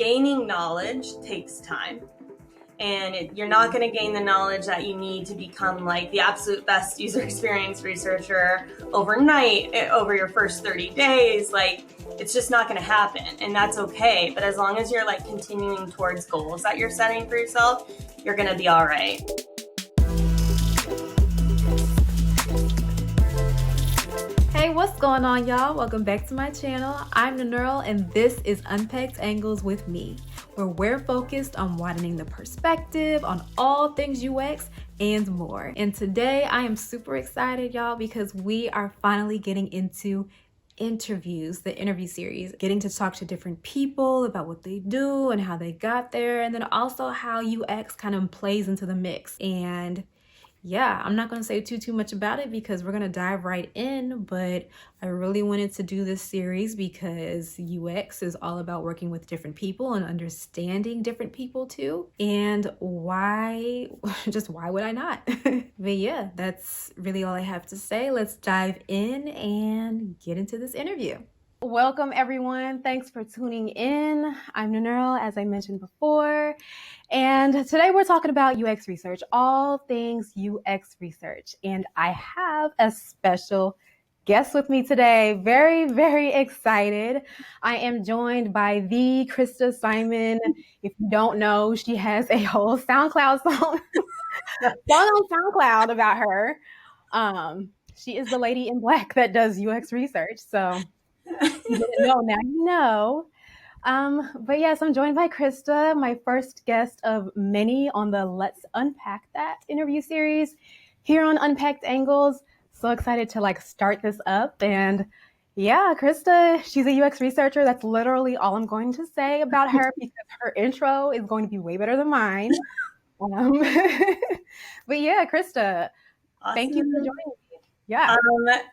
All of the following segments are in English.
gaining knowledge takes time. And you're not going to gain the knowledge that you need to become like the absolute best user experience researcher overnight, over your first 30 days. Like, it's just not going to happen, and that's okay. But as long as you're like continuing towards goals that you're setting for yourself, you're going to be all right. Hey, what's going on, y'all? Welcome back to my channel. I'm Nannearl, and this is Unpacked Angles with me, where we're focused on widening the perspective on all things UX and more. And today I am super excited, y'all, because we are finally getting into interviews, the interview series, getting to talk to different people about what they do and how they got there, and then also how UX kind of plays into the mix. And yeah, I'm not going to say too much about it because we're going to dive right in, but I really wanted to do this series because UX is all about working with different people and understanding different people too. And why would I not? But yeah, that's really all I have to say. Let's dive in and get into this interview. Welcome, everyone. Thanks for tuning in. I'm Nannearl, as I mentioned before. And today we're talking about UX research, all things UX research. And I have a special guest with me today. Very, very excited. I am joined by the Christa Simon. If you don't know, she has a whole SoundCloud song on SoundCloud about her. She is the lady in black that does UX research. So if you didn't know, now you know. But yes, I'm joined by Christa, my first guest of many on the Let's Unpack That interview series here on Unpacked Angles. So excited to start this up. And yeah, Christa, she's a UX researcher. That's literally all I'm going to say about her because her intro is going to be way better than mine. But yeah, Christa, Awesome. Thank you for joining me. Yeah.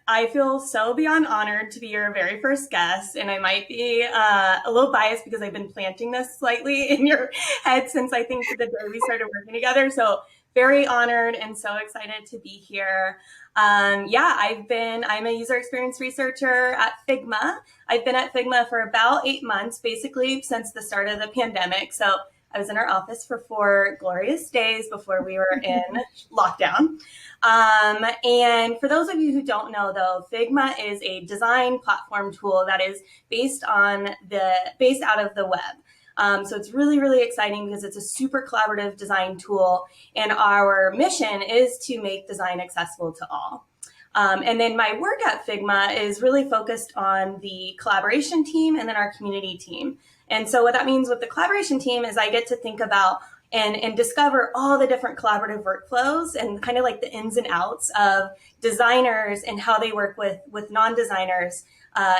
I feel so beyond honored to be your very first guest, and I might be a little biased because I've been planting this slightly in your head since I think the day we started working together. So very honored and so excited to be here. I'm a user experience researcher at Figma. I've been at Figma for about 8 months, basically since the start of the pandemic. So I was in our office for 4 glorious days before we were in lockdown. And for those of you who don't know, though, Figma is a design platform tool that is based out of the web. So it's really, really exciting because it's a super collaborative design tool, and our mission is to make design accessible to all. And then my work at Figma is really focused on the collaboration team and then our community team. And so what that means with the collaboration team is I get to think about and discover all the different collaborative workflows and kind of like the ins and outs of designers and how they work with non-designers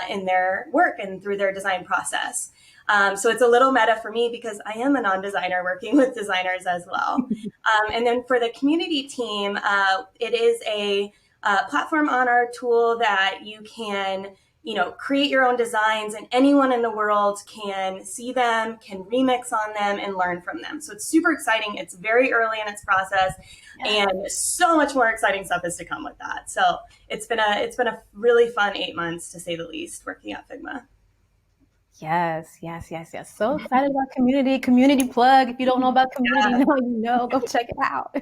in their work and through their design process. So it's a little meta for me because I am a non-designer working with designers as well. And then for the community team, it is a platform on our tool that you can create your own designs, and anyone in the world can see them, can remix on them, and learn from them. So it's super exciting. It's very early in its process, and so much more exciting stuff is to come with that. So it's been a really fun 8 months, to say the least, working at Figma. Yes. So excited about community plug. If you don't know about community, now you know, go check it out.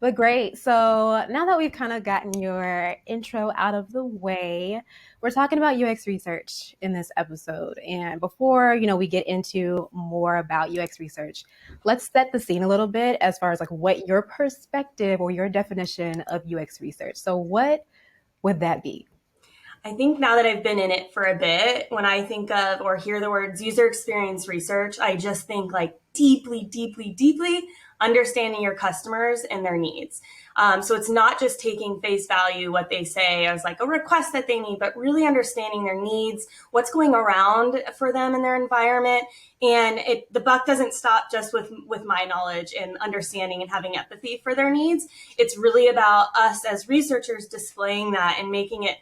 But great. So now that we've kind of gotten your intro out of the way, we're talking about UX research in this episode. And before, we get into more about UX research, let's set the scene a little bit as far as what your perspective or your definition of UX research. So what would that be? I think now that I've been in it for a bit, when I think of or hear the words user experience research, I just think deeply understanding your customers and their needs. So it's not just taking face value what they say as a request that they need, but really understanding their needs, what's going around for them in their environment. And the buck doesn't stop just with my knowledge and understanding and having empathy for their needs. It's really about us as researchers displaying that and making it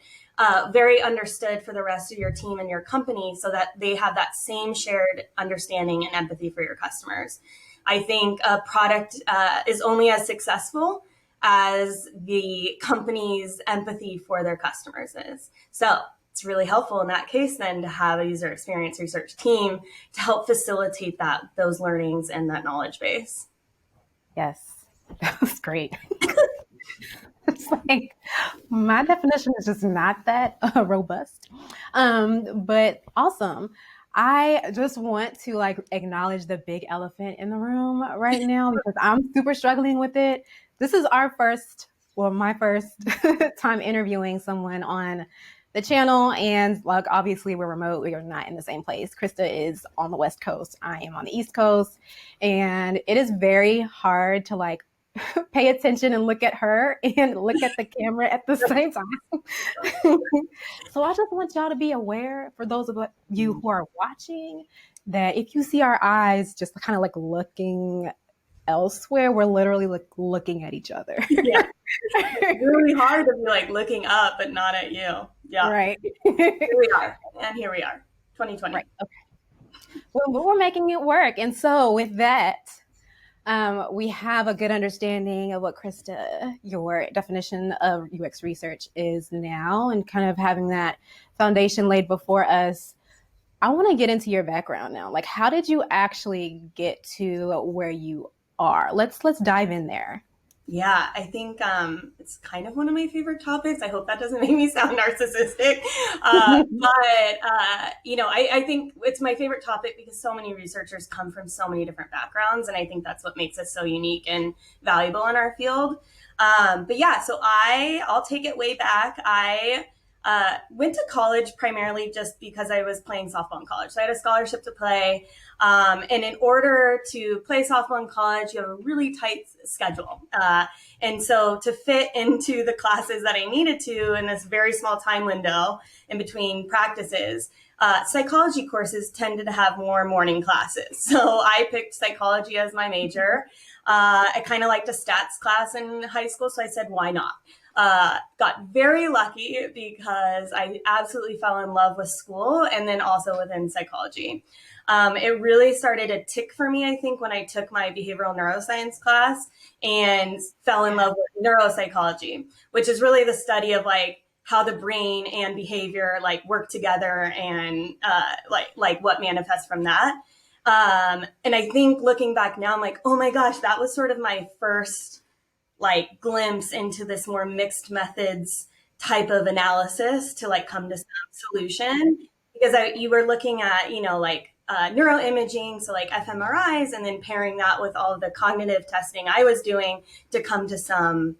very understood for the rest of your team and your company so that they have that same shared understanding and empathy for your customers. I think a product is only as successful as the company's empathy for their customers is. So it's really helpful in that case then to have a user experience research team to help facilitate those learnings and that knowledge base. Yes, that was great. It's like my definition is just not that robust, but awesome. I just want to like acknowledge the big elephant in the room right now because I'm super struggling with it. This is my first time interviewing someone on the channel, and like obviously we're remote, we are not in the same place. Christa is on the West Coast, I am on the East Coast, and it is very hard to like pay attention and look at her and look at the camera at the same time. So I just want y'all to be aware, for those of you who are watching, that if you see our eyes just kind of like looking elsewhere, we're literally like looking at each other. Yeah. It's really hard to be like looking up but not at you. Yeah. Right. Here we are. And here we are. 2020. Right. Okay. Well, we're making it work. And so with that, we have a good understanding of what Christa, your definition of UX research is now, and kind of having that foundation laid before us. I want to get into your background now. Like, how did you actually get to where you are? Let's dive in there. Yeah, I think it's kind of one of my favorite topics. I hope that doesn't make me sound narcissistic. I think it's my favorite topic because so many researchers come from so many different backgrounds. And I think that's what makes us so unique and valuable in our field. So I'll take it way back. I went to college primarily just because I was playing softball in college. So I had a scholarship to play. And in order to play softball in college, you have a really tight schedule. And so to fit into the classes that I needed to in this very small time window in between practices, psychology courses tended to have more morning classes. So I picked psychology as my major. I kind of liked a stats class in high school, so I said, why not? Got very lucky because I absolutely fell in love with school and then also within psychology. It really started to tick for me, I think, when I took my behavioral neuroscience class and fell in love with neuropsychology, which is really the study of like how the brain and behavior like work together and like what manifests from that. And I think looking back now, I'm like, oh my gosh, that was sort of my first like glimpse into this more mixed methods type of analysis to like come to some solution, because you were looking at, neuroimaging, so like fMRIs, and then pairing that with all of the cognitive testing I was doing to come to some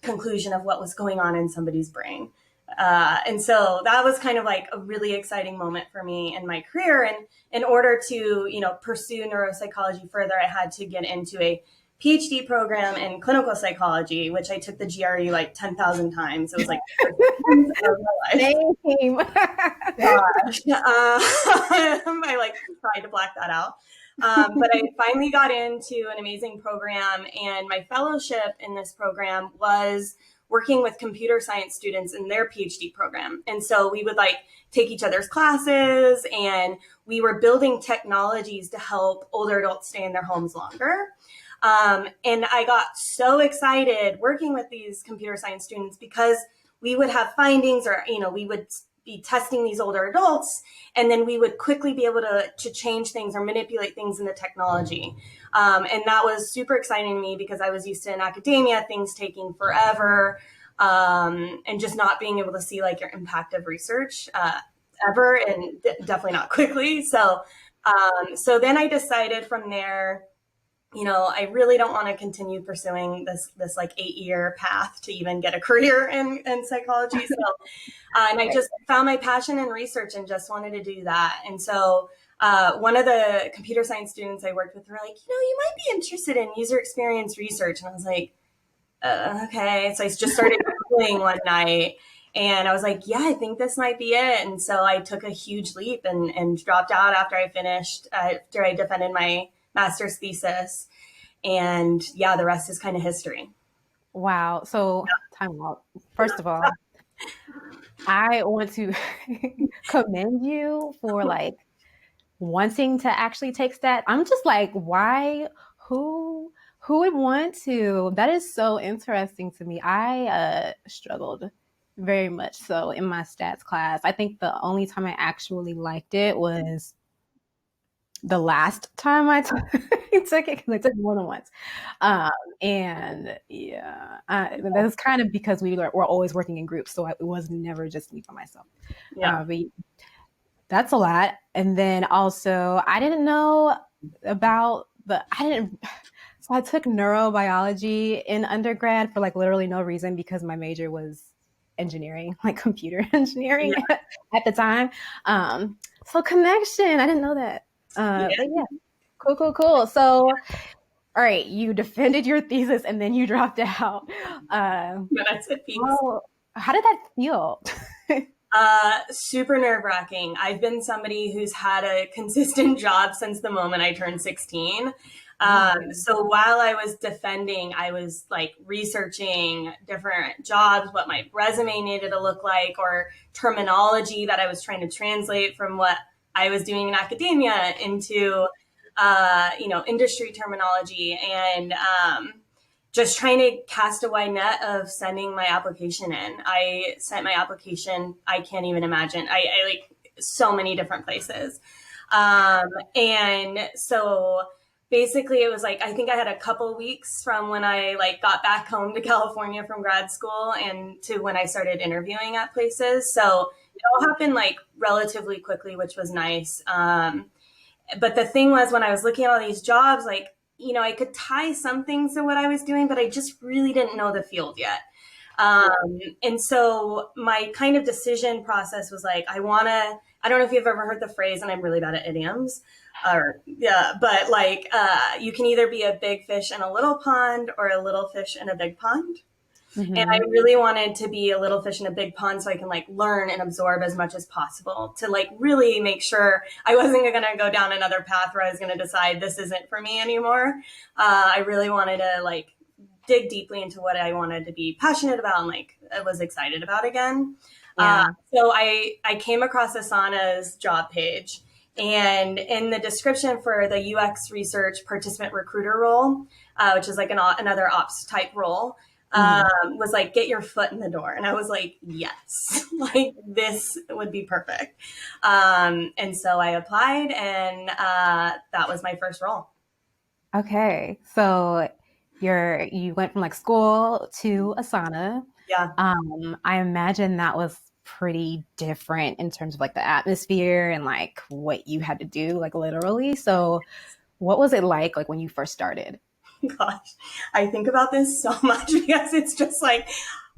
conclusion of what was going on in somebody's brain. And so that was kind of like a really exciting moment for me in my career. And in order to, pursue neuropsychology further, I had to get into a PhD program in clinical psychology, which I took the GRE like 10,000 times. It was like Same. Gosh. I like tried to black that out. But I finally got into an amazing program, and my fellowship in this program was working with computer science students in their PhD program. And so we would like take each other's classes, and we were building technologies to help older adults stay in their homes longer. And I got so excited working with these computer science students because we would have findings, or, we would be testing these older adults, and then we would quickly be able to change things or manipulate things in the technology. And that was super exciting to me because I was used to in academia, things taking forever, and just not being able to see like your impact of research ever, and definitely not quickly. So then I decided from there, I really don't want to continue pursuing this like 8-year path to even get a career in psychology. So, and I just found my passion in research and just wanted to do that. And so one of the computer science students I worked with were like, you might be interested in user experience research. And I was like, okay. So I just started Googling one night, and I was like, yeah, I think this might be it. And so I took a huge leap and dropped out after I defended my master's thesis. And yeah, the rest is kind of history. Wow. So time out. First of all, I want to commend you for like wanting to actually take stats. I'm just like, why? Who would want to? That is so interesting to me. I struggled very much so in my stats class. I think the only time I actually liked it was the last time I took it, because I took it more than once. And yeah, that's kind of because we're always working in groups, so it was never just me by myself. Yeah. But that's a lot. And then also, I didn't know about so I took neurobiology in undergrad for like literally no reason, because my major was engineering, like computer engineering Yeah. at the time. So connection, I didn't know that. But yeah, cool. So, all right, you defended your thesis and then you dropped out. That's a piece. Well, how did that feel? Super nerve wracking. I've been somebody who's had a consistent job since the moment I turned 16. So while I was defending, I was like researching different jobs, what my resume needed to look like, or terminology that I was trying to translate from what I was doing in academia into, industry terminology, and just trying to cast a wide net of sending my application in. I sent my application, I can't even imagine. I like so many different places. And so basically it was like, I think I had a couple weeks from when I like got back home to California from grad school and to when I started interviewing at places. So it all happened like relatively quickly, which was nice. But the thing was, when I was looking at all these jobs, like, I could tie some things to what I was doing, but I just really didn't know the field yet. And so my kind of decision process was like, I don't know if you've ever heard the phrase, and I'm really bad at idioms, but like, you can either be a big fish in a little pond or a little fish in a big pond. Mm-hmm. And I really wanted to be a little fish in a big pond so I can like learn and absorb as much as possible to like really make sure I wasn't going to go down another path where I was going to decide this isn't for me anymore. I really wanted to like dig deeply into what I wanted to be passionate about and like I was excited about again. Yeah. So I came across Asana's job page, and in the description for the UX research participant recruiter role, which is like another ops type role, was like, get your foot in the door. And I was like, yes, like this would be perfect. And so I applied, and that was my first role. Okay. So you went from like school to Asana. Yeah. I imagine that was pretty different in terms of like the atmosphere and like what you had to do, like literally. So what was it like when you first started? Gosh, I think about this so much because it's just like,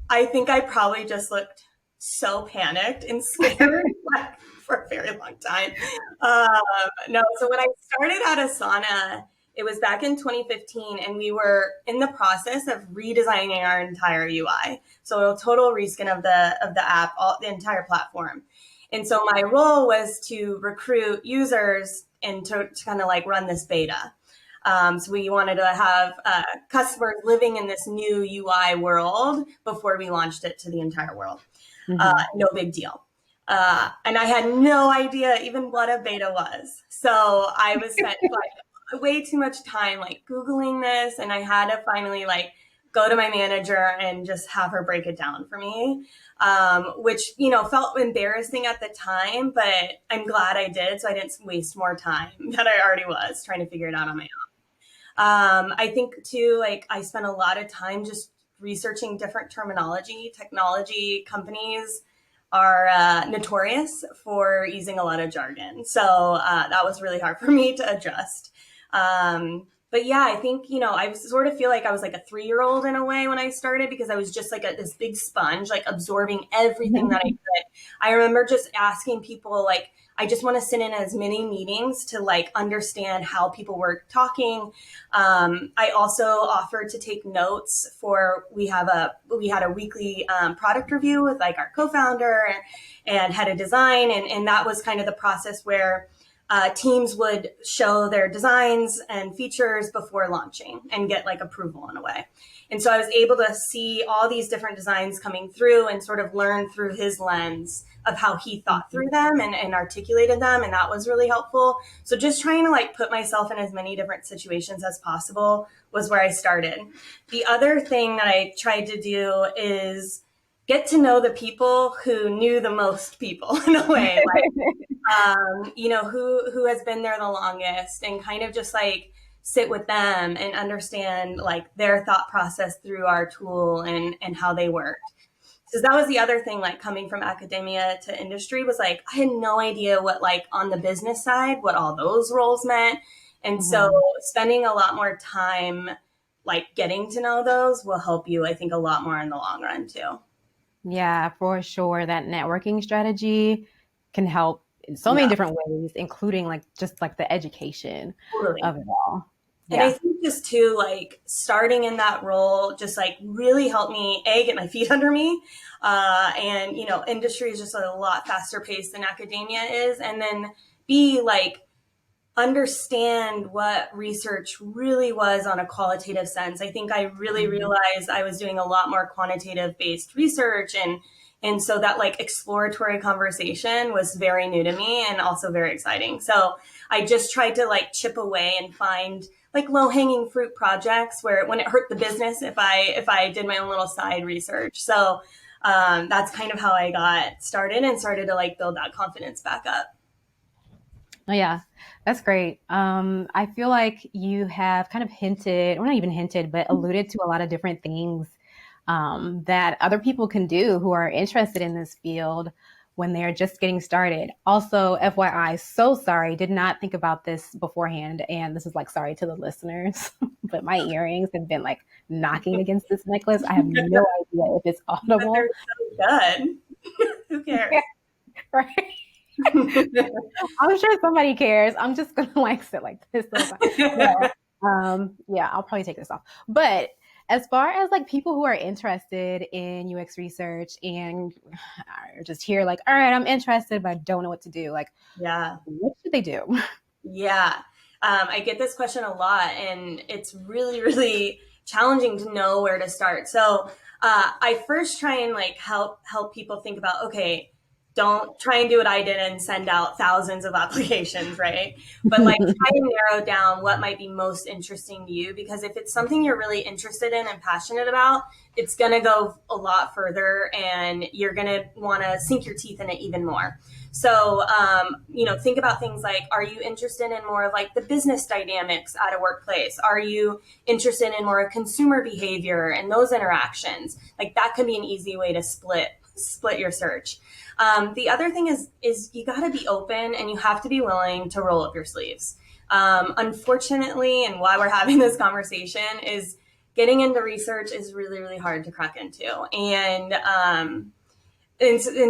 I think I probably just looked so panicked and scared like, for a very long time. No, so when I started at Asana, it was back in 2015, and we were in the process of redesigning our entire UI. So a total reskin of the app, the entire platform. And so my role was to recruit users and to kind of like run this beta. So we wanted to have customers living in this new UI world before we launched it to the entire world. No big deal. And I had no idea even what a beta was. So I was spent like way too much time like Googling this, and I had to finally like go to my manager and just have her break it down for me, which, felt embarrassing at the time, but I'm glad I did. So I didn't waste more time that I already was trying to figure it out on my own. I think too, like I spent a lot of time just researching different terminology. Technology companies are notorious for using a lot of jargon. So that was really hard for me to adjust. But yeah, I think, I sort of feel like I was like a 3-year-old in a way when I started, because I was just like this big sponge, like absorbing everything that I could. I remember just asking people, like, I just want to sit in as many meetings to like understand how people were talking. I also offered to take notes we had a weekly product review with like our co-founder and head of design. And that was kind of the process where teams would show their designs and features before launching and get like approval in a way. And so I was able to see all these different designs coming through and sort of learn through his lens of how he thought through them and articulated them. And that was really helpful. So just trying to like put myself in as many different situations as possible was where I started. The other thing that I tried to do is get to know the people who knew the most people in a way, like, who has been there the longest, and kind of just like sit with them and understand like their thought process through our tool and how they worked. Because that was the other thing, like coming from academia to industry was like, I had no idea what like on the business side, what all those roles meant. And so spending a lot more time like getting to know those will help you, I think, a lot more in the long run too. Yeah, for sure. That networking strategy can help in so many Yeah, different ways, including like just like the education totally. of it all. And I Yeah. think just too, like starting in that role, just like really helped me, get my feet under me. And, industry is just a lot faster paced than academia is. And then B, like understand what research really was on a qualitative sense. I think I really realized I was doing a lot more quantitative based research, and so that like exploratory conversation was very new to me and also very exciting. So I just tried to like chip away and find like low hanging fruit projects where when it hurt the business if I did my own little side research. So that's kind of how I got started and started to like build that confidence back up. Oh, yeah, that's great. I feel like you have kind of hinted, or not even hinted, but alluded to a lot of different things that other people can do who are interested in this field when they're just getting started. Also, FYI, so sorry, did not think about this beforehand. And this is like, sorry to the listeners, but my earrings have been like knocking against this necklace. I have no idea if it's But audible. they're so good. Who cares? Right? I'm sure somebody cares. I'm just gonna like sit like this the whole time. No. Yeah, I'll probably take this off. But as far as like people who are interested in UX research and are just here, like, all right, I'm interested, but I don't know what to do. Like, Yeah. what should they do? Yeah. I get this question a lot, and it's really, really challenging to know where to start. So I first try and like help people think about, okay, don't try and do what I did and send out thousands of applications, right? But like try and narrow down what might be most interesting to you, because if it's something you're really interested in and passionate about, it's going to go a lot further and you're going to want to sink your teeth in it even more. So, think about things like, are you interested in more of like the business dynamics at a workplace? Are you interested in more of consumer behavior and those interactions? Like that could be an easy way to split your search. The other thing is you got to be open and you have to be willing to roll up your sleeves. Unfortunately, and why we're having this conversation is getting into research is really, really hard to crack into. And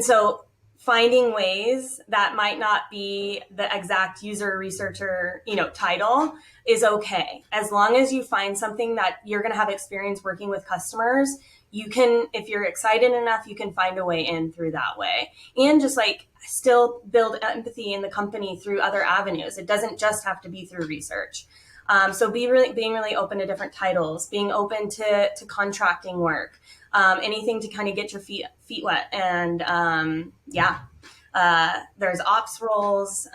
so finding ways that might not be the exact user researcher, title is okay. As long as you find something that you're going to have experience working with customers, you can, if you're excited enough, you can find a way in through that way. And just like still build empathy in the company through other avenues. It doesn't just have to be through research. So being really open to different titles, being open to contracting work, anything to kind of get your feet wet. And there's ops roles,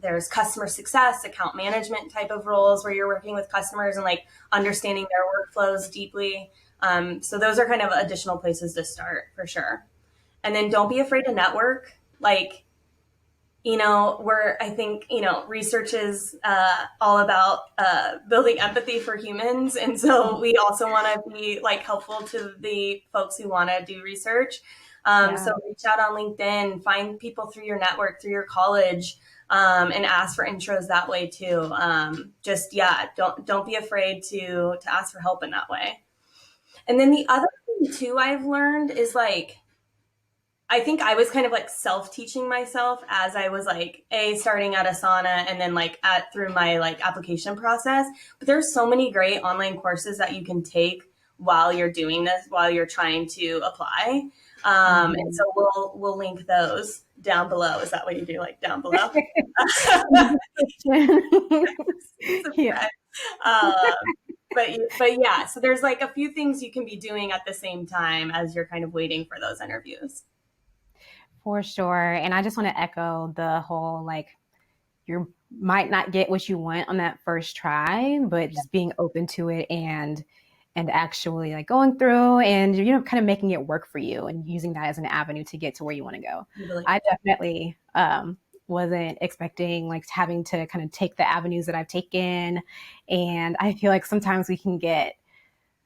there's customer success, account management type of roles where you're working with customers and like understanding their workflows deeply. So those are kind of additional places to start for sure. And then don't be afraid to network. Like, I think, research is all about building empathy for humans. And so we also want to be like helpful to the folks who want to do research. So reach out on LinkedIn, find people through your network, through your college, and ask for intros that way too. Don't be afraid to ask for help in that way. And then the other thing too I've learned is like, I think I was kind of like self-teaching myself as I was like starting at Asana and then like through my like application process. But there's so many great online courses that you can take while you're doing this, while you're trying to apply. And so we'll link those down below. Is that what you do? Like down below? Yeah. But yeah, so there's like a few things you can be doing at the same time as you're kind of waiting for those interviews. For sure. And I just want to echo the whole like, you might not get what you want on that first try, but just being open to it and and actually like going through and, kind of making it work for you and using that as an avenue to get to where you want to go. Really? I definitely wasn't expecting like having to kind of take the avenues that I've taken. And I feel like sometimes we can get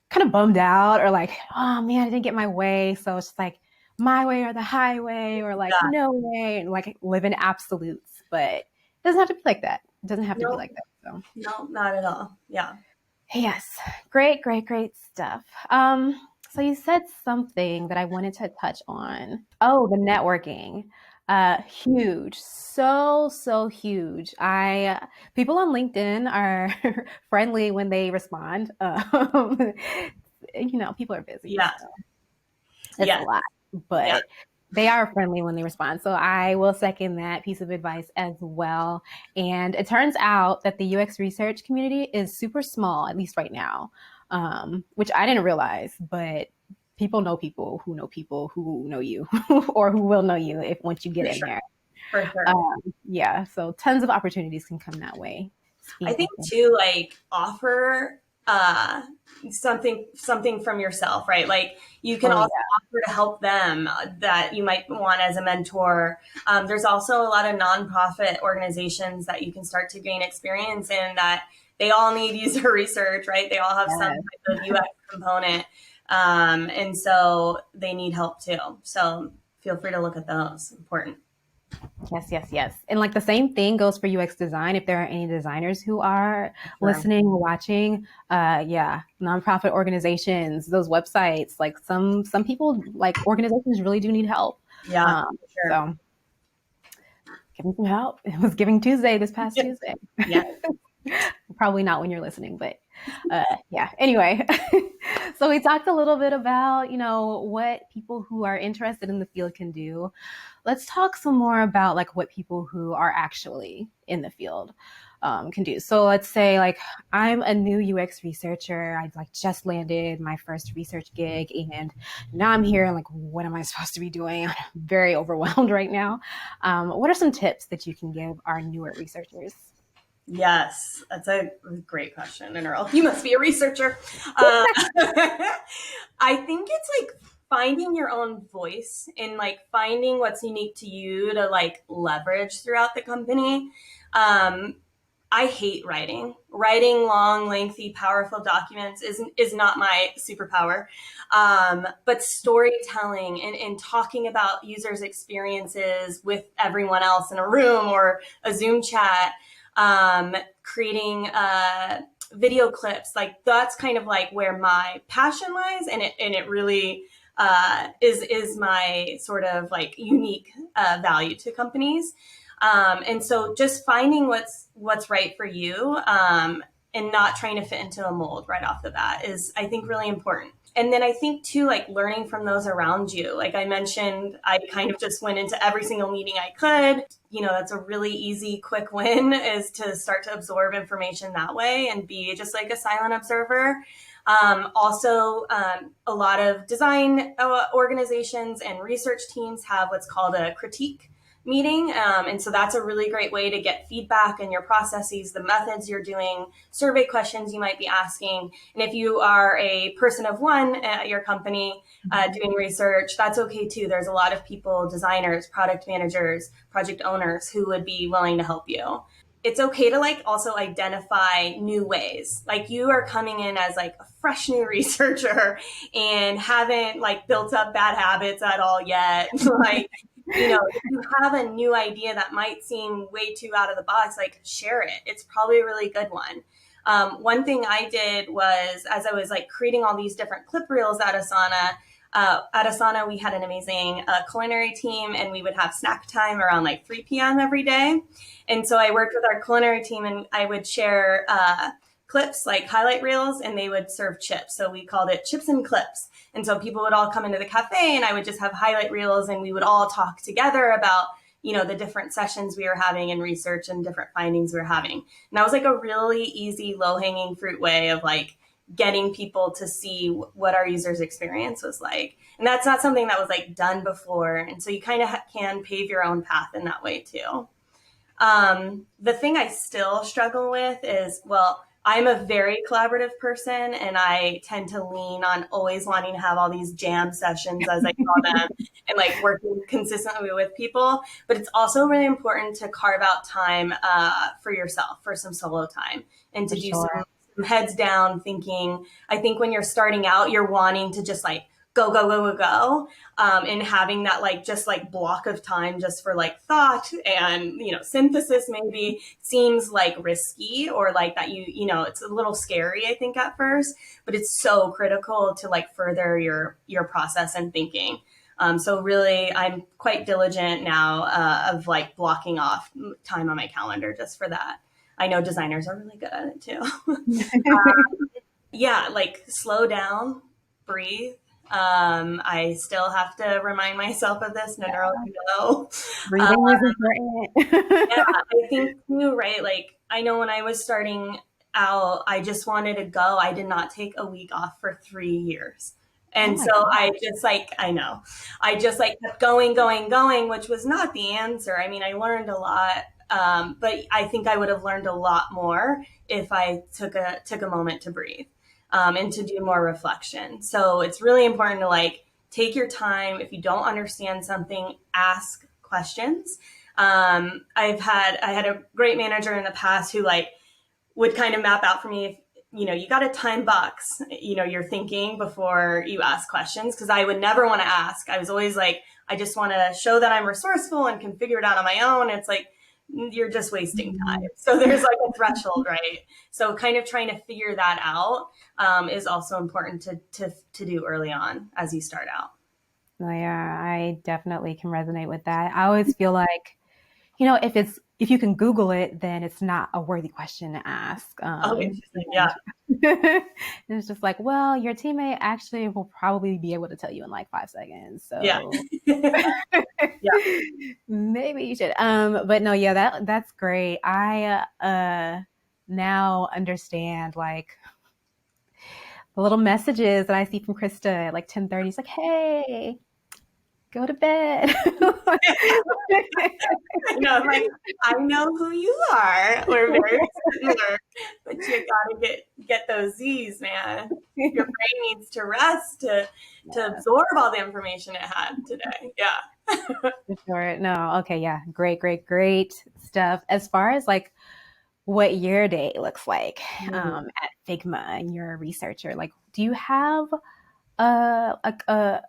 kind of bummed out or like, oh man, I didn't get my way. So it's just like my way or the highway or like Yeah. no way, and like live in absolutes. But it doesn't have to be like that. It doesn't have to be like that. So No, not at all. Yeah. yes, great, great, great stuff. So you said something that I wanted to touch on. Oh, the networking. Huge. So huge. People on LinkedIn are friendly when they respond. People are busy. Yeah. So it's a lot, but they are friendly when they respond. So I will second that piece of advice as well. And it turns out that the UX research community is super small, at least right now, which I didn't realize, but people know people who know you or who will know you if once you get in there. For sure. Yeah. So tons of opportunities can come that way. I think too, like offer something from yourself, right? Like you can also offer to help them that you might want as a mentor. There's also a lot of nonprofit organizations that you can start to gain experience in that they all need user research, right? They all have some type of UX component. And so they need help too. So feel free to look at those. Important. Yes. And like the same thing goes for UX design. If there are any designers who are listening or watching, nonprofit organizations, those websites, like some people, like organizations really do need help. Yeah, So give them some help. It was Giving Tuesday this past Tuesday. Yeah. Probably not when you're listening, but anyway. So we talked a little bit about, what people who are interested in the field can do. Let's talk some more about like what people who are actually in the field can do. So let's say like I'm a new UX researcher. I like just landed my first research gig and now I'm here and like, what am I supposed to be doing? I'm very overwhelmed right now. What are some tips that you can give our newer researchers? Yes, that's a great question, Nannearl. You must be a researcher. I think it's like finding your own voice and like finding what's unique to you to like leverage throughout the company. I hate writing. Writing long, lengthy, powerful documents is not my superpower. But storytelling and talking about users' experiences with everyone else in a room or a Zoom chat, creating video clips, like that's kind of like where my passion lies, and it really is my sort of like unique value to companies. And so just finding what's right for you and not trying to fit into a mold right off the bat is, I think, really important. And then I think too, like learning from those around you. Like I mentioned, I kind of just went into every single meeting I could. That's a really easy, quick win is to start to absorb information that way and be just like a silent observer. Also, a lot of design organizations and research teams have what's called a critique meeting. And so that's a really great way to get feedback in your processes, the methods you're doing, survey questions you might be asking. And if you are a person of one at your company doing research, that's okay too. There's a lot of people, designers, product managers, project owners who would be willing to help you. It's okay to like also identify new ways. Like you are coming in as like a fresh new researcher and haven't like built up bad habits at all yet. Like, if you have a new idea that might seem way too out of the box, like share it. It's probably a really good one. One thing I did was as I was like creating all these different clip reels at Asana, we had an amazing culinary team and we would have snack time around like 3 p.m. every day. And so I worked with our culinary team and I would share clips like highlight reels and they would serve chips. So we called it chips and clips. And so people would all come into the cafe and I would just have highlight reels and we would all talk together about, the different sessions we were having in research and different findings we were having. And that was like a really easy, low-hanging fruit way of like getting people to see what our users' experience was like. And that's not something that was like done before. And so you kind of can pave your own path in that way too. The thing I still struggle with is, I'm a very collaborative person, and I tend to lean on always wanting to have all these jam sessions, as I call them, and like working consistently with people. But it's also really important to carve out time for yourself, for some solo time, and to For do sure. some heads down thinking. I think when you're starting out, you're wanting to just like go, go, go, go, go. And having that like just like block of time just for like thought and synthesis maybe seems like risky, or like that it's a little scary, I think, at first, but it's so critical to like further your process and thinking. So really, I'm quite diligent now of like blocking off time on my calendar just for that. I know designers are really good at it too. Yeah, like slow down, breathe. I still have to remind myself of this. No, no. Uh, Breathing is important. yeah, I think too, right? Like, I know when I was starting out, I just wanted to go. I did not take a week off for 3 years. Oh And my so God. I just like, I know, I just like kept going, going, going, which was not the answer. I mean, I learned a lot, but I think I would have learned a lot more if I took a moment to breathe, and to do more reflection. So it's really important to like take your time. If you don't understand something, ask questions. I had a great manager in the past who like would kind of map out for me if you got to time box your thinking before you ask questions, because I would never want to ask. I was always like, I just want to show that I'm resourceful and can figure it out on my own. It's like you're just wasting time. So there's like a threshold, right? So kind of trying to figure that out is also important to do early on as you start out. Oh, yeah, I definitely can resonate with that. I always feel like, if you can Google it, then it's not a worthy question to ask. Oh, interesting. Yeah. And it's just like, well, your teammate actually will probably be able to tell you in like 5 seconds. Yeah. So Yeah. maybe you should. But no, yeah, that's great. I now understand like the little messages that I see from Krista at like 10:30. It's like, hey, go to bed. Like I know who you are. We're very similar, but you gotta get those Z's, man. Your brain needs to rest to absorb all the information it had today. Yeah. For sure. No, okay, yeah. Great, great, great stuff. As far as like what your day looks like at Figma and you're a researcher, like do you have a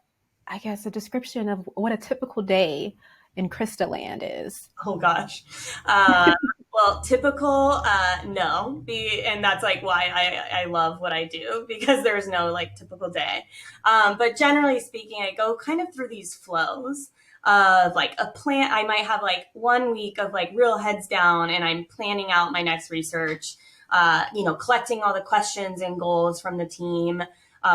I guess a description of what a typical day in Krista land is? Oh gosh. Uh, well, typical, no. And that's like why I love what I do, because there's no like typical day. But generally speaking, I go kind of through these flows of like a plan. I might have like 1 week of like real heads down, and I'm planning out my next research, collecting all the questions and goals from the team,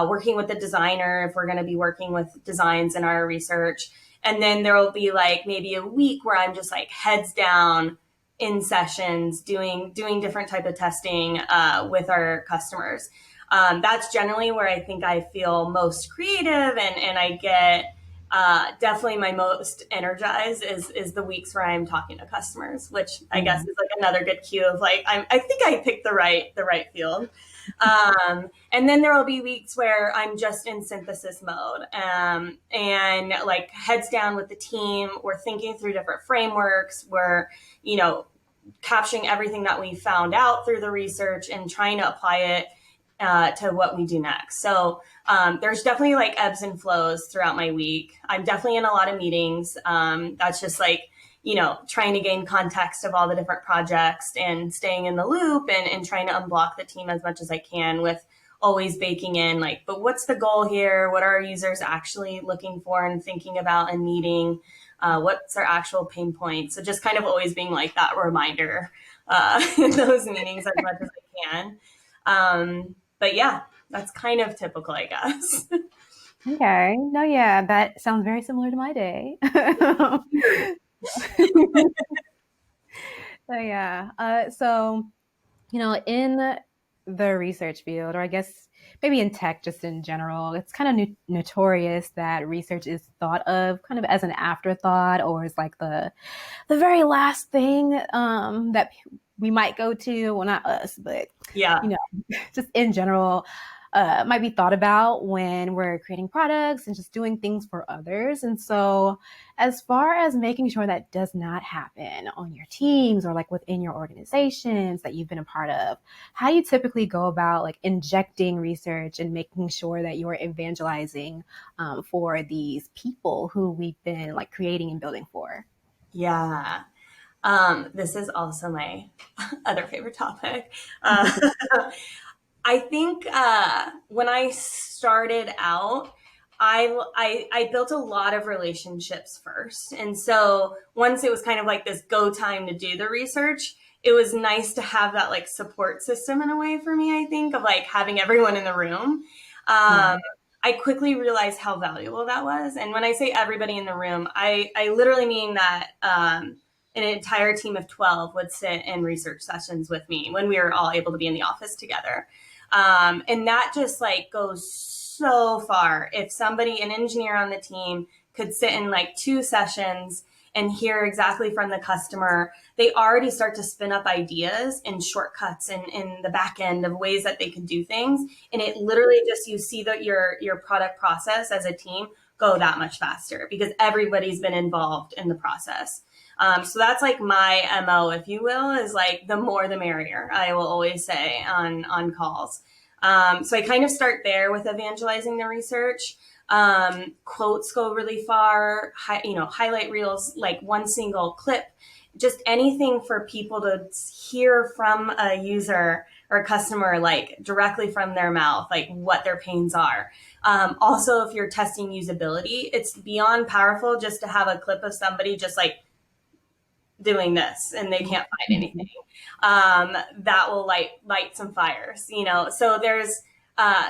working with the designer if we're going to be working with designs in our research. And then there will be like maybe a week where I'm just like heads down in sessions doing different type of testing with our customers. That's generally where I think I feel most creative, and I get definitely my most energized is the weeks where I'm talking to customers, which I guess is like another good cue of like I think I picked the right field. And then there will be weeks where I'm just in synthesis mode, and like heads down with the team. We're thinking through different frameworks. We're, capturing everything that we found out through the research and trying to apply it to what we do next. So there's definitely like ebbs and flows throughout my week. I'm definitely in a lot of meetings. That's just like, trying to gain context of all the different projects and staying in the loop, and trying to unblock the team as much as I can, with always baking in like, but what's the goal here? What are our users actually looking for and thinking about and needing? What's our actual pain points? So just kind of always being like that reminder in those meetings as much as I can. But yeah, that's kind of typical, I guess. Okay. No, yeah, that sounds very similar to my day. So yeah. In the research field, or I guess maybe in tech just in general, it's kind of notorious that research is thought of kind of as an afterthought, or as like the very last thing that we might go to. Well, not us, but Yeah. just in general, might be thought about when we're creating products and just doing things for others. And so, as far as making sure that does not happen on your teams or like within your organizations that you've been a part of, how do you typically go about like injecting research and making sure that you're evangelizing for these people who we've been like creating and building for? Yeah. This is also my other favorite topic. Uh, I think when I started out, I built a lot of relationships first. And so once it was kind of like this go time to do the research, it was nice to have that like support system in a way for me, I think, of like having everyone in the room. Yeah. I quickly realized how valuable that was. And when I say everybody in the room, I literally mean that an entire team of 12 would sit in research sessions with me when we were all able to be in the office together. And that just like goes so far. If somebody, an engineer on the team, could sit in like 2 sessions and hear exactly from the customer, they already start to spin up ideas and shortcuts in the back end of ways that they can do things. And it literally just, you see that your product process as a team go that much faster because everybody's been involved in the process. So that's like my MO, if you will, is like the more the merrier, I will always say on calls. So I kind of start there with evangelizing the research. Quotes go really far, highlight reels, like one single clip, just anything for people to hear from a user or a customer, like directly from their mouth, like what their pains are. Also, if you're testing usability, it's beyond powerful just to have a clip of somebody just like doing this and they can't find anything. That will light some fires, so there's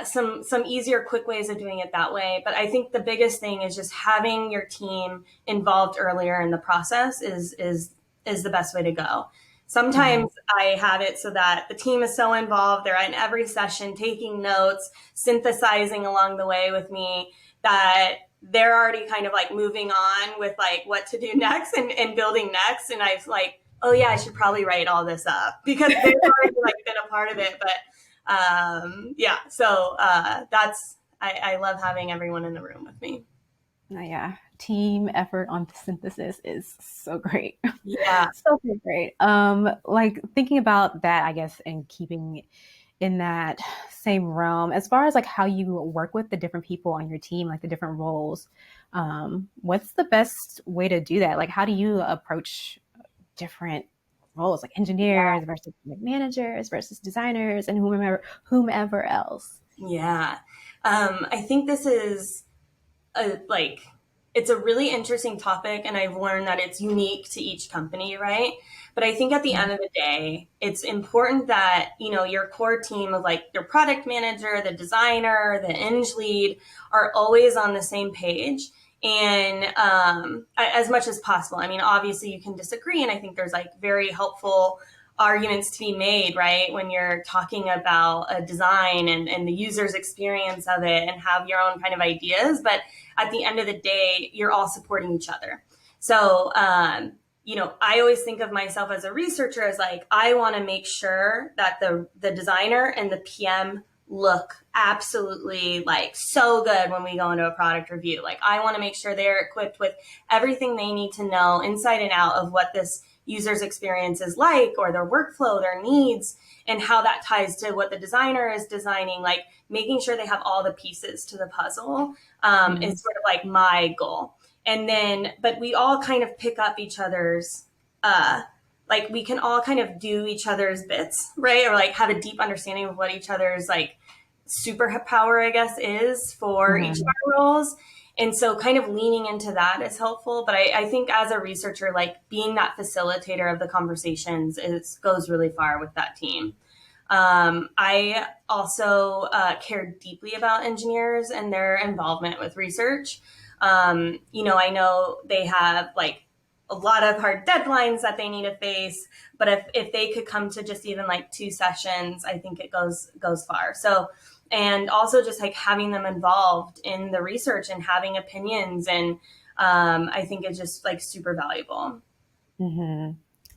some easier, quick ways of doing it that way. But I think the biggest thing is just having your team involved earlier in the process is the best way to go. Sometimes I have it so that the team is so involved, they're in every session taking notes, synthesizing along the way with me, that they're already kind of like moving on with like what to do next and building next. And I've like, oh yeah, I should probably write all this up because they've already like been a part of it. But yeah, so I love having everyone in the room with me. Yeah, team effort on synthesis is so great. Yeah. So great. Like thinking about that, I guess, and keeping in that same realm, as far as like how you work with the different people on your team, like the different roles, what's the best way to do that? Like, how do you approach different roles, like engineers versus like managers versus designers and whomever else? Yeah. I think this is it's a really interesting topic, and I've learned that it's unique to each company, right? But I think at the end of the day, it's important that, your core team of like your product manager, the designer, the eng lead are always on the same page. And as much as possible. I mean, obviously you can disagree, and I think there's like very helpful arguments to be made, right? When you're talking about a design and the user's experience of it and have your own kind of ideas. But at the end of the day, you're all supporting each other. So, I always think of myself as a researcher as like, I want to make sure that the designer and the PM look absolutely like so good when we go into a product review. Like, I want to make sure they're equipped with everything they need to know inside and out of what this user's experience is like, or their workflow, their needs, and how that ties to what the designer is designing, like making sure they have all the pieces to the puzzle is sort of like my goal. And then, but we all kind of pick up each other's, like we can all kind of do each other's bits, right? Or like have a deep understanding of what each other's like superpower, I guess, is for each of our roles. And so kind of leaning into that is helpful. But I think as a researcher, like being that facilitator of the conversations goes really far with that team. I also care deeply about engineers and their involvement with research. I know they have like a lot of hard deadlines that they need to face. But if they could come to just even like 2 sessions, I think it goes far. So, and also just like having them involved in the research and having opinions, and I think it's just like super valuable. Mm-hmm.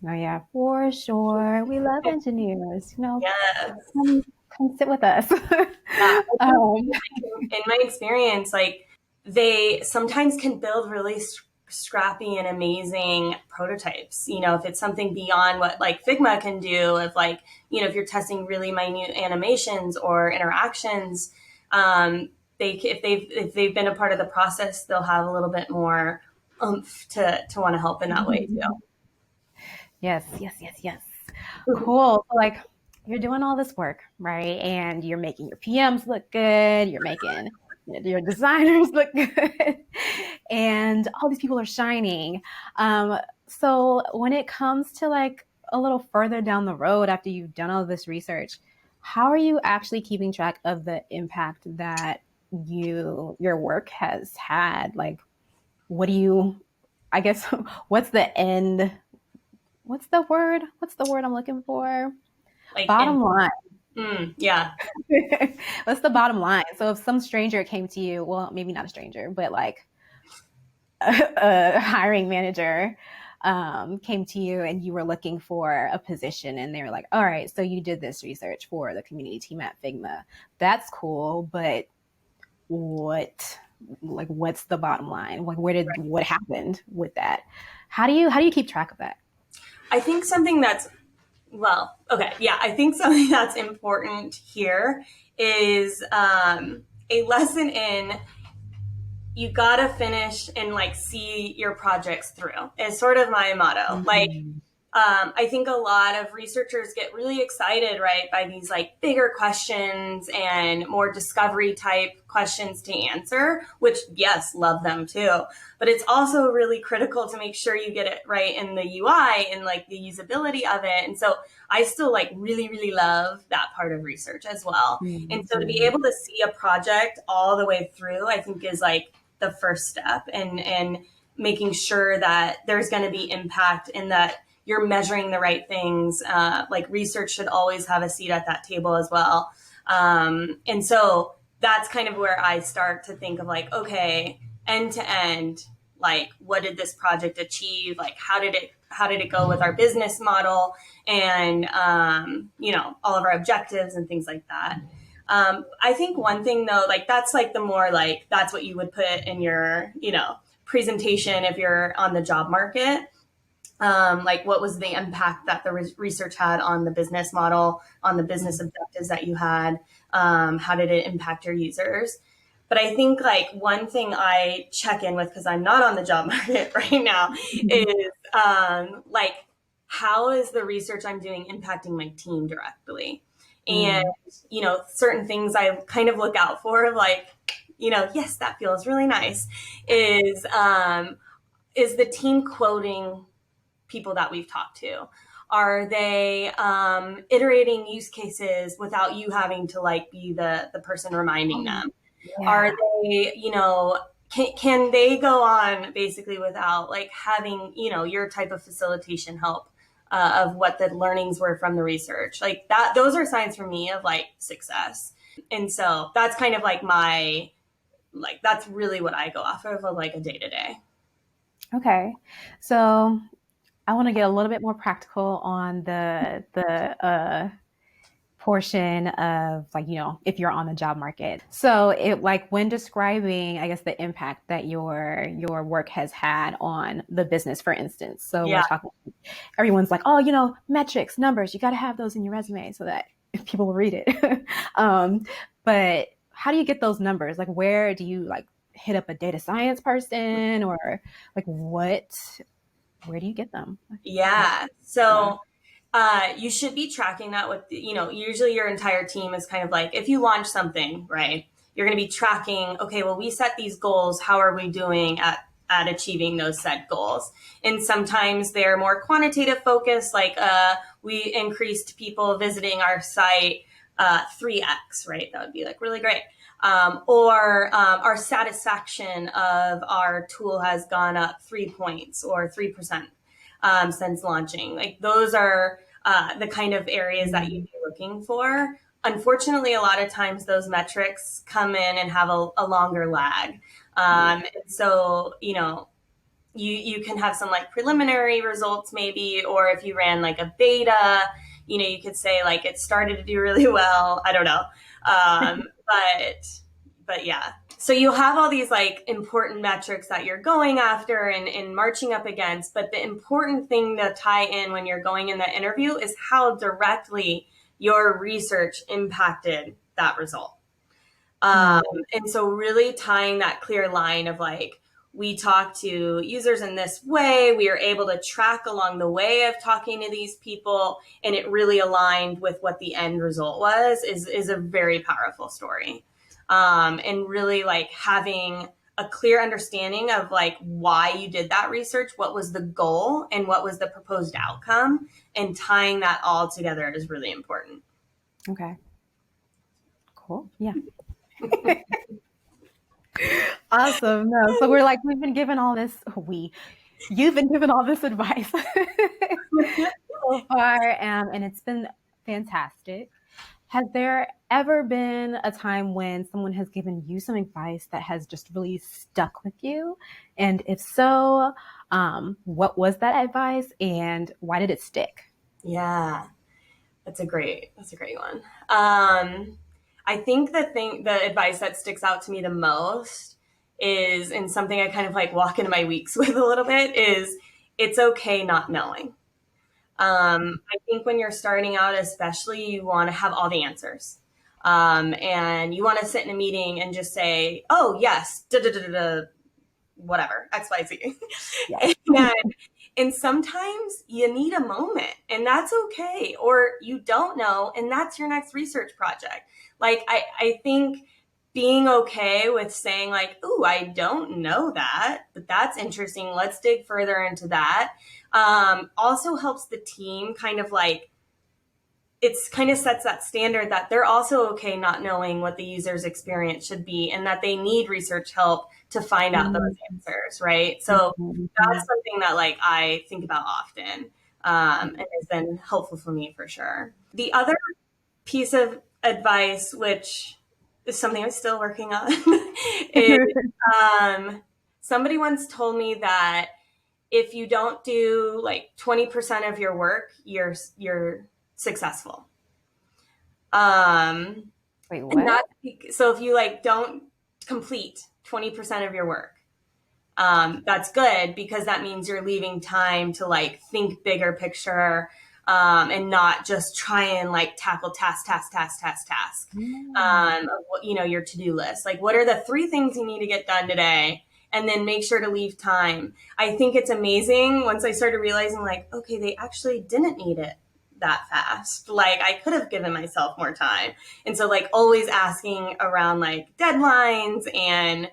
Oh yeah, for sure. We love engineers. Yes. Come sit with us. Yeah. um, In my experience, like they sometimes can build really scrappy and amazing prototypes. If it's something beyond what like Figma can do, if like, if you're testing really minute animations or interactions, if they've been a part of the process, they'll have a little bit more oomph to want to help in that way too. yes, yes, yes, yes. Cool. So like you're doing all this work, right? And you're making your PMs look good. You're making your designers look good. And all these people are shining. So when it comes to like a little further down the road after you've done all this research, how are you actually keeping track of the impact that your work has had? Like, what do you, I guess, what's the end? What's the word? What's the word I'm looking for? Like Bottom line. yeah. What's the bottom line? So if some stranger came to you, well, maybe not a stranger, but like a hiring manager came to you and you were looking for a position and they were like, all right, so you did this research for the community team at Figma. That's cool, but what's the bottom line? Like what happened with that? How do you keep track of that? I think something that's I think something that's important here is a lesson in you gotta finish and like see your projects through is sort of my motto. Mm-hmm. Like, I think a lot of researchers get really excited, right, by these like bigger questions and more discovery type questions to answer, which yes, love them too. But it's also really critical to make sure you get it right in the UI and like the usability of it. And so I still like really, really love that part of research as well. Mm-hmm. And so to be able to see a project all the way through, I think is like the first step, and making sure that there's going to be impact and that you're measuring the right things. Like research should always have a seat at that table as well. And so that's kind of where I start to think of like, okay, end to end, like what did this project achieve? Like how did it go with our business model and, all of our objectives and things like that. I think one thing though, like that's like the more like, that's what you would put in your, presentation if you're on the job market. Like what was the impact that the research had on the business model, on the business objectives that you had? How did it impact your users? But I think like one thing I check in with, because I'm not on the job market right now, is like, how is the research I'm doing impacting my team directly? And, certain things I kind of look out for, like, yes, that feels really nice, is the team quoting people that we've talked to? Are they iterating use cases without you having to like be the person reminding them? Yeah. Are they, can they go on basically without like having, your type of facilitation help of what the learnings were from the research? Like that, those are signs for me of like success. And so that's kind of like that's really what I go off of like a day-to-day. Okay. So I want to get a little bit more practical on the portion of like, if you're on the job market. So it like when describing, I guess, the impact that your work has had on the business, for instance. So we're talking, everyone's like, oh, metrics, numbers, you got to have those in your resume so that people will read it. But how do you get those numbers? Like, where do you like hit up a data science person or like where do you get them? Yeah. So you should be tracking that with, usually your entire team is kind of like, if you launch something, right, you're going to be tracking, okay, well, we set these goals. How are we doing at achieving those set goals? And sometimes they're more quantitative focused, like we increased people visiting our site 3x, right? That would be like really great. or our satisfaction of our tool has gone up 3 points or 3% since launching. Like those are the kind of areas that you'd be looking for. Unfortunately, a lot of times those metrics come in and have a longer lag. And so, you can have some like preliminary results maybe, or if you ran like a beta, you could say like it started to do really well. I don't know. But yeah. So you'll have all these like important metrics that you're going after and marching up against. But the important thing to tie in when you're going in the interview is how directly your research impacted that result. And so really tying that clear line of like, we talk to users in this way, we are able to track along the way of talking to these people, and it really aligned with what the end result was, is a very powerful story. And really like having a clear understanding of like why you did that research, what was the goal and what was the proposed outcome, and tying that all together is really important. Okay. Cool. Yeah. Awesome. No, so we've been given all this, you've been given all this advice so far, and it's been fantastic. Has there ever been a time when someone has given you some advice that has just really stuck with you? And if so, what was that advice and why did it stick? Yeah, that's a great one. I think the advice that sticks out to me the most is, and something I kind of like walk into my weeks with a little bit, is it's okay not knowing. I think when you're starting out, especially, you want to have all the answers. And you want to sit in a meeting and just say, oh, yes, whatever, X, Y, Z. Yeah. And sometimes you need a moment, and that's okay. Or you don't know, and that's your next research project. Like, I think being okay with saying like, ooh, I don't know that, but that's interesting. Let's dig further into that. Also helps the team kind of like, it's kind of sets that standard that they're also okay not knowing what the user's experience should be, and that they need research help to find out those answers, right? So that's something that like I think about often, and has been helpful for me for sure. The other piece of advice, which is something I'm still working on, is somebody once told me that if you don't do like 20% of your work, you're successful. Wait, what? So if you like don't complete 20% of your work, that's good, because that means you're leaving time to like think bigger picture, and not just try and like tackle task. Your to-do list. Like, what are the 3 things you need to get done today? And then make sure to leave time. I think it's amazing once I started realizing like, okay, they actually didn't need it that fast. Like, I could have given myself more time. And so like always asking around like deadlines and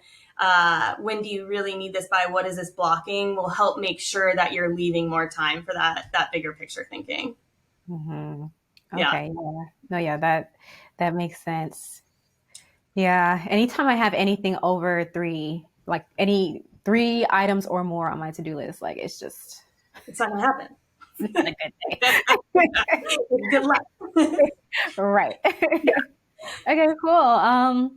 when do you really need this by, what is this blocking, will help make sure that you're leaving more time for that bigger picture thinking. Mm-hmm. Okay. Yeah. No, yeah, that makes sense. Yeah. Anytime I have anything over 3, like any 3 items or more on my to-do list, like it's not gonna happen. It's not a good day. Good luck. Right. Okay, cool.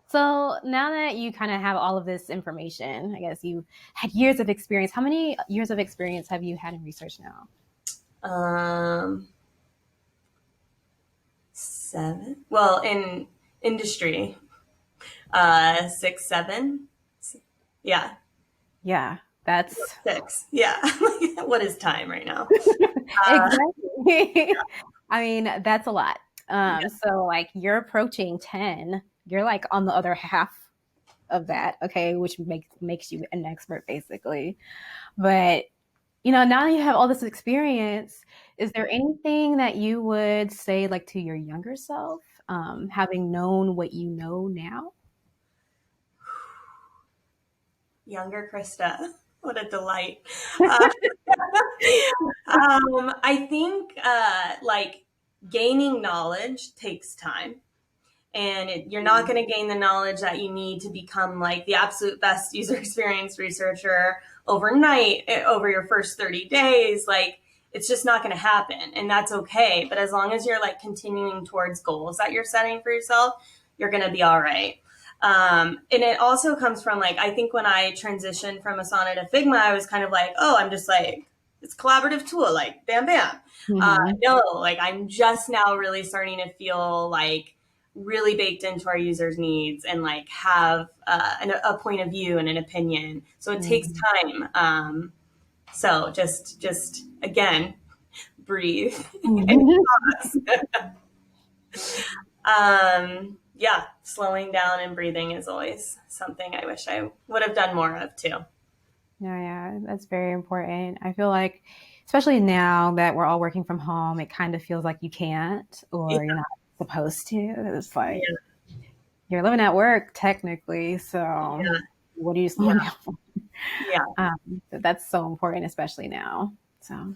So now that you kind of have all of this information, I guess you had years of experience. How many years of experience have you had in research now? 7. Well, in industry, 6, 7. Yeah. Yeah, that's 6. Yeah. What is time right now? Exactly. I mean, that's a lot. So like you're approaching 10. You're like on the other half of that, okay, which makes you an expert basically. But now that you have all this experience, is there anything that you would say like to your younger self, having known what you know now? Younger Christa, what a delight. I think like gaining knowledge takes time. and you're not going to gain the knowledge that you need to become like the absolute best user experience researcher overnight over your first 30 days. Like, it's just not going to happen, and that's okay. But as long as you're like continuing towards goals that you're setting for yourself, you're going to be all right. And it also comes from like, I think when I transitioned from Asana to Figma, I was kind of like, oh, I'm just like, it's a collaborative tool, like bam, bam. No, like I'm just now really starting to feel like really baked into our users' needs and like have a point of view and an opinion. So it takes time. So just again, breathe. Yeah, slowing down and breathing is always something I wish I would have done more of too. Yeah, that's very important. I feel like, especially now that we're all working from home, it kind of feels like you can't or you're not supposed to. It's like you're living at work technically, so what are you slowing down for? That's so important, especially now. So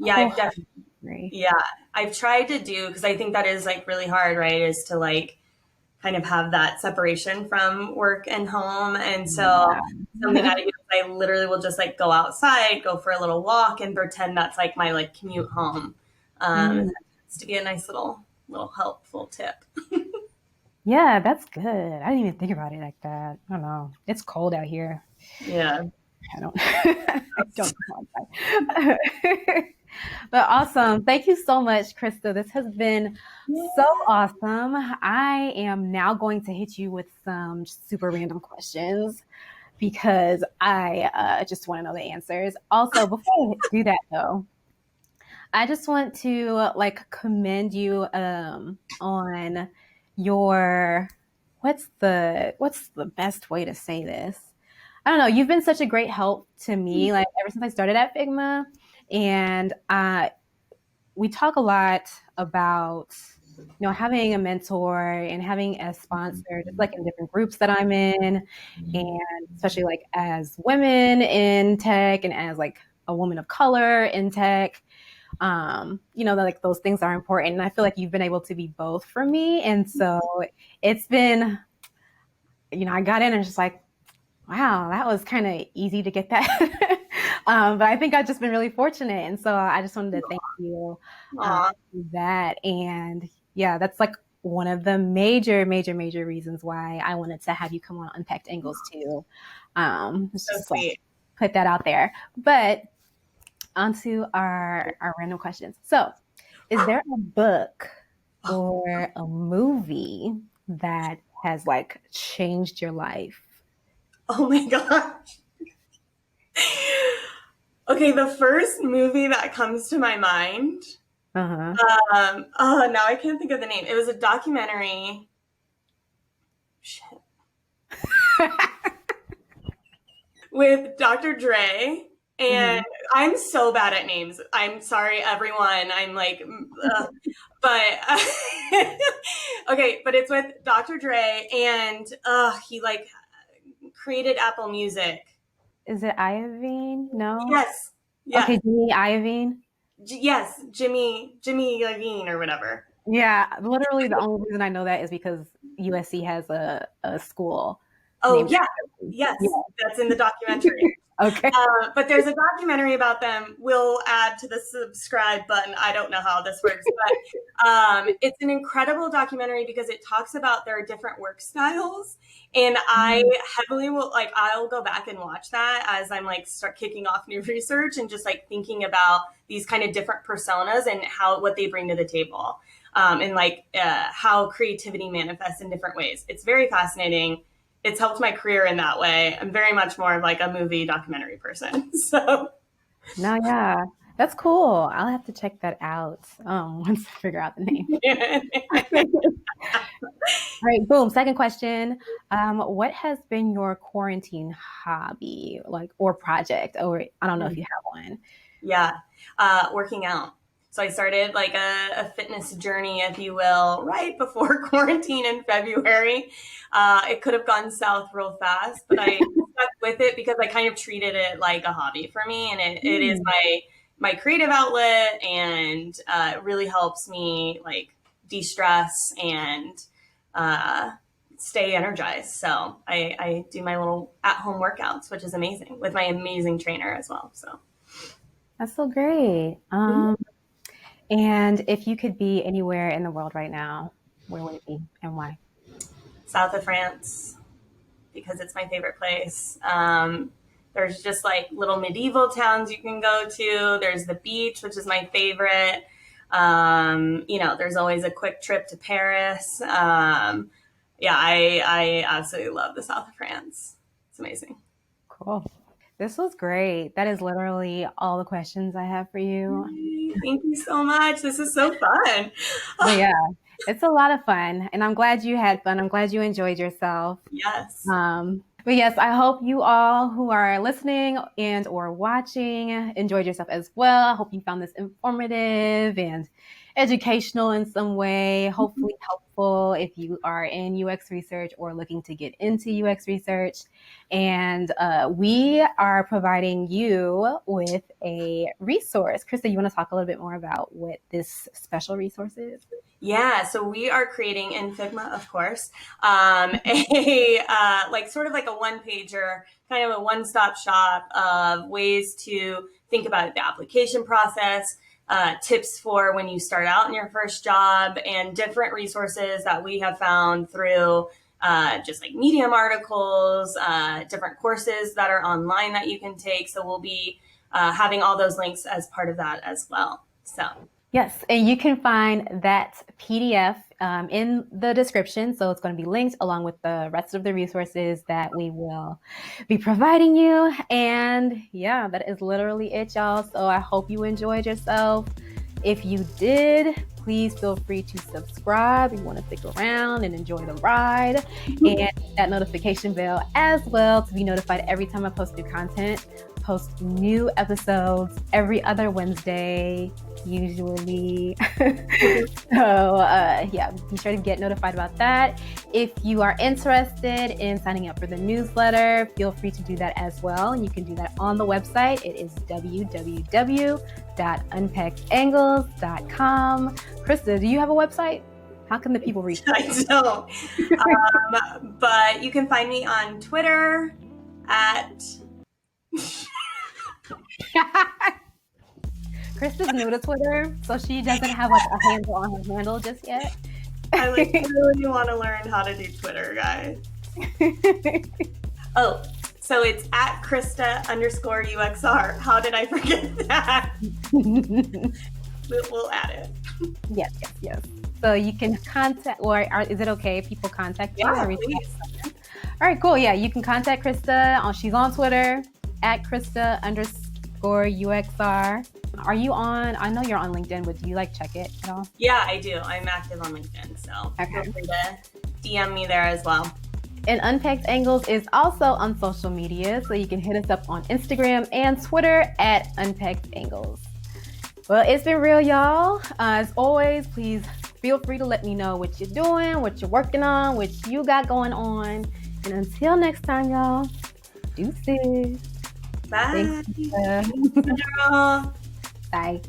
I've definitely I've tried to do, because I think that is like really hard, right? Is to like kind of have that separation from work and home. And so something I do is I literally will just like go outside, go for a little walk, and pretend that's like my like commute home. It's to be a nice little helpful tip. Yeah, that's good. I didn't even think about it like that. I don't know. It's cold out here. Yeah. I don't go outside. But awesome. Thank you so much, Christa. This has been so awesome. I am now going to hit you with some super random questions because I just want to know the answers. Also, before I do that though, I just want to like commend you on your what's the best way to say this? I don't know. You've been such a great help to me, like ever since I started at Figma, and we talk a lot about having a mentor and having a sponsor, just like in different groups that I'm in, and especially like as women in tech and as like a woman of color in tech. Like those things are important, and I feel like you've been able to be both for me, and so it's been, I got in and just like, wow, that was kind of easy to get that. But I think I've just been really fortunate. And so I just wanted to thank you for that. And yeah, that's like one of the major reasons why I wanted to have you come on Unpacked Angles too. Just like, put that out there. But onto our random questions. So is there a book or a movie that has like changed your life? Oh my gosh. Okay, the first movie that comes to my mind. Now I can't think of the name. It was a documentary. Shit. With Dr. Dre. And I'm so bad at names. I'm sorry, everyone. I'm like, but okay, but it's with Dr. Dre, and he like created Apple Music. Is it Iovine? No. Yes. Okay, Jimmy Iovine. Yes, Jimmy Iovine or whatever. Yeah, literally the only reason I know that is because USC has a school. Oh yeah, yes, that's in the documentary. Okay. But there's a documentary about them. We'll add to the subscribe button. I don't know how this works, but it's an incredible documentary because it talks about their different work styles. And I heavily I'll go back and watch that as I'm like start kicking off new research and just like thinking about these kind of different personas and what they bring to the table. And how creativity manifests in different ways. It's very fascinating. It's helped my career in that way. I'm very much more of like a movie documentary person. So no, yeah, that's cool. I'll have to check that out once I figure out the name. All right, boom. Second question. What has been your quarantine hobby, or project, or I don't know if you have one? Yeah, working out. So I started like a fitness journey, if you will, right before quarantine in February. It could have gone south real fast, but I stuck with it because I kind of treated it like a hobby for me. And it is my creative outlet, and it really helps me like de-stress and stay energized. So I do my little at-home workouts, which is amazing, with my amazing trainer as well. So That's so great. And if you could be anywhere in the world right now, where would it be and why? south of France, because it's my favorite place. There's just like little medieval towns you can go to. There's the beach, which is my favorite. There's always a quick trip to Paris. I absolutely love the south of France. It's amazing. Cool. This was great. That is literally all the questions I have for you. Thank you so much. This is so fun. But yeah, it's a lot of fun. And I'm glad you had fun. I'm glad you enjoyed yourself. Yes. But yes, I hope you all who are listening and or watching enjoyed yourself as well. I hope you found this informative and educational in some way, hopefully helpful if you are in UX research or looking to get into UX research. And we are providing you with a resource. Christa, you want to talk a little bit more about what this special resource is? Yeah, so we are creating in Figma, of course, sort of like a one-pager, kind of a one-stop shop of ways to think about the application process, tips for when you start out in your first job, and different resources that we have found through just like Medium articles, different courses that are online that you can take. So we'll be having all those links as part of that as well. So. Yes, and you can find that PDF in the description. So it's going to be linked along with the rest of the resources that we will be providing you. And yeah, that is literally it, y'all. So I hope you enjoyed yourself. If you did, please feel free to subscribe if you want to stick around and enjoy the ride, and hit that notification bell as well to be notified every time I post new content. Post new episodes every other Wednesday, usually. So be sure to get notified about that. If you are interested in signing up for the newsletter, feel free to do that as well. You can do that on the website. It is www.unpackedangles.com. Christa, do you have a website? How can the people reach you? I don't. But you can find me on Twitter at... Krista's new to Twitter, so she doesn't have like a handle on her handle just yet. I really want to learn how to do Twitter, guys. Oh, so it's at Christa_UXR. How did I forget that? We'll add it. Yes. So you can contact, or is it okay if people contact you? Yeah, please. All right, cool. Yeah, you can contact Christa. She's on Twitter at Christa_UXR. Are you on? I know you're on LinkedIn, but do you check it at all? Yeah, I do. I'm active on LinkedIn, so feel free to DM me there as well. And Unpacked Angles is also on social media, so you can hit us up on Instagram and Twitter at Unpacked Angles. Well, it's been real, y'all. As always, please feel free to let me know what you're doing, what you're working on, what you got going on. And until next time, y'all, deuces. Bye. Thanks, Bye. Bye.